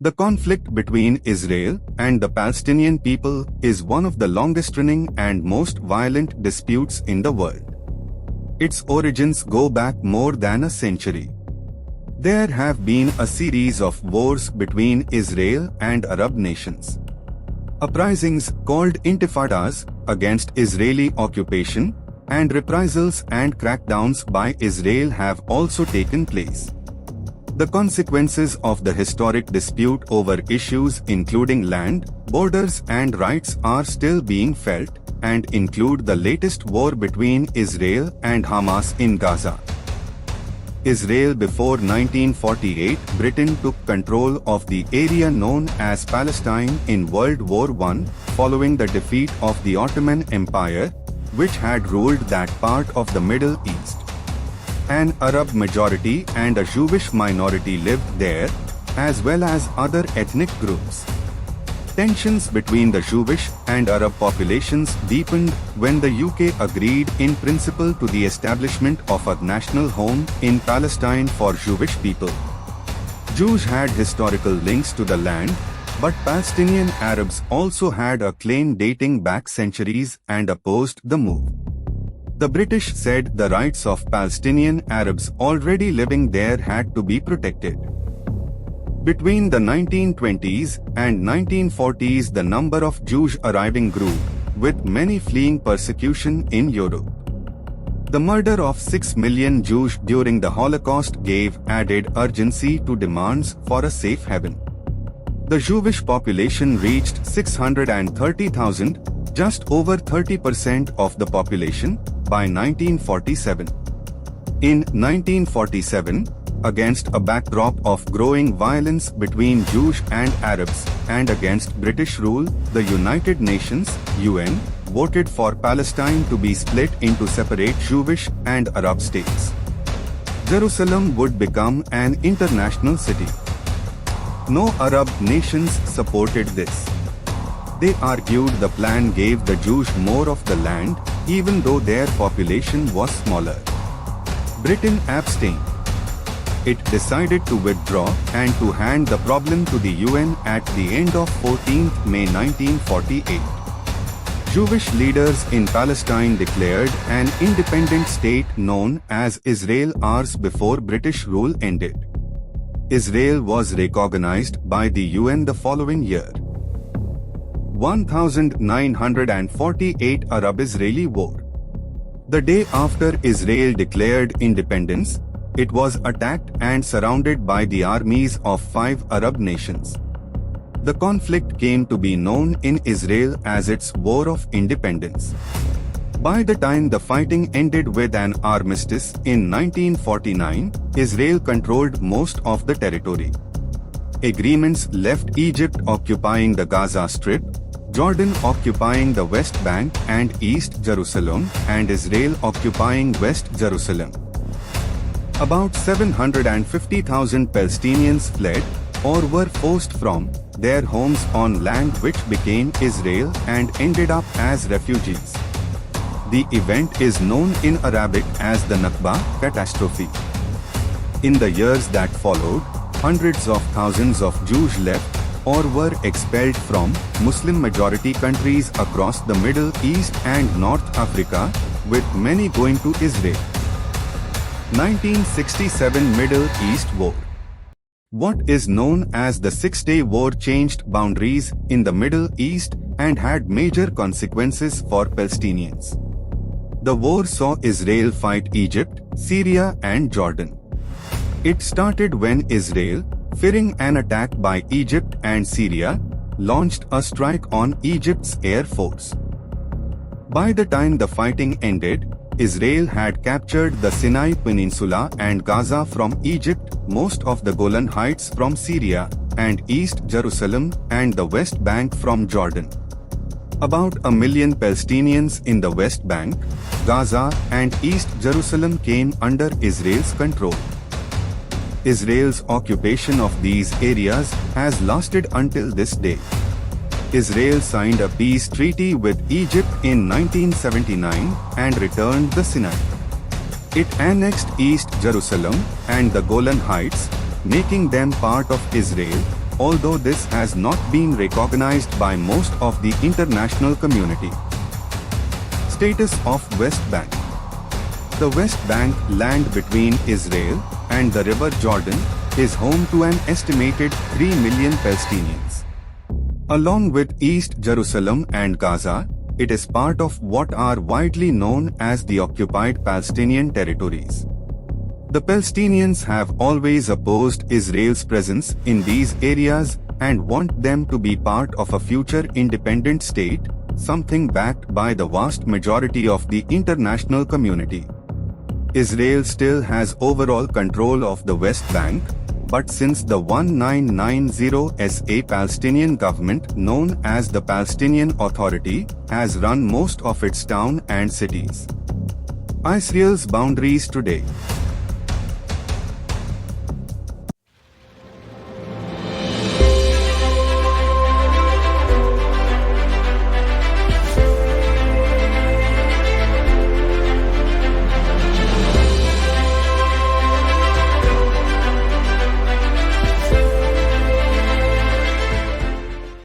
The conflict between Israel and the Palestinian people is one of the longest-running and most violent disputes in the world. Its origins go back more than a century. There have been a series of wars between Israel and Arab nations. Uprisings called intifadas against Israeli occupation and reprisals and crackdowns by Israel have also taken place. The consequences of the historic dispute over issues including land, borders and rights are still being felt and include the latest war between Israel and Hamas in Gaza. Israel before 1948, Britain took control of the area known as Palestine in World War I following the defeat of the Ottoman Empire, which had ruled that part of the Middle East. An Arab majority and a Jewish minority lived there, as well as other ethnic groups. Tensions between the Jewish and Arab populations deepened when the UK agreed in principle to the establishment of a national home in Palestine for Jewish people. Jews had historical links to the land, but Palestinian Arabs also had a claim dating back centuries and opposed the move. The British said the rights of Palestinian Arabs already living there had to be protected. Between the 1920s and 1940s, the number of Jews arriving grew, with many fleeing persecution in Europe. The murder of 6 million Jews during the Holocaust gave added urgency to demands for a safe haven. The Jewish population reached 630,000, just over 30% of the population, by 1947. In 1947, against a backdrop of growing violence between Jews and Arabs and against British rule, the United Nations (UN) voted for Palestine to be split into separate Jewish and Arab states. Jerusalem would become an international city. No Arab nations supported this. They argued the plan gave the Jews more of the land, even though their population was smaller. Britain abstained. It decided to withdraw and to hand the problem to the UN at the end of 14 May 1948. Jewish leaders in Palestine declared an independent state known as Israel hours before British rule ended. Israel was recognized by the UN the following year. 1948 Arab-Israeli War. The day after Israel declared independence, it was attacked and surrounded by the armies of 5 Arab nations. The conflict came to be known in Israel as its War of Independence. By the time the fighting ended with an armistice in 1949, Israel controlled most of the territory. Agreements left Egypt occupying the Gaza Strip, Jordan occupying the West Bank and East Jerusalem, and Israel occupying West Jerusalem. About 750,000 Palestinians fled or were forced from their homes on land which became Israel and ended up as refugees. The event is known in Arabic as the Nakba catastrophe. In the years that followed, hundreds of thousands of Jews left or were expelled from Muslim-majority countries across the Middle East and North Africa, with many going to Israel. 1967 Middle East War. What is known as the Six-Day War changed boundaries in the Middle East and had major consequences for Palestinians. The war saw Israel fight Egypt, Syria and Jordan. It started when Israel, fearing an attack by Egypt and Syria, launched a strike on Egypt's air force. By the time the fighting ended, Israel had captured the Sinai Peninsula and Gaza from Egypt, most of the Golan Heights from Syria, and East Jerusalem and the West Bank from Jordan. About 1 million Palestinians in the West Bank, Gaza and East Jerusalem came under Israel's control. Israel's occupation of these areas has lasted until this day. Israel signed a peace treaty with Egypt in 1979 and returned the Sinai. It annexed East Jerusalem and the Golan Heights, making them part of Israel, although this has not been recognized by most of the international community. Status of West Bank. The West Bank, land between Israel and the River Jordan, is home to an estimated 3 million Palestinians. Along with East Jerusalem and Gaza, it is part of what are widely known as the occupied Palestinian territories. The Palestinians have always opposed Israel's presence in these areas and want them to be part of a future independent state, something backed by the vast majority of the international community. Israel still has overall control of the West Bank, but since the 1990 SA Palestinian government, known as the Palestinian Authority, has run most of its towns and cities. Isreal's boundaries today.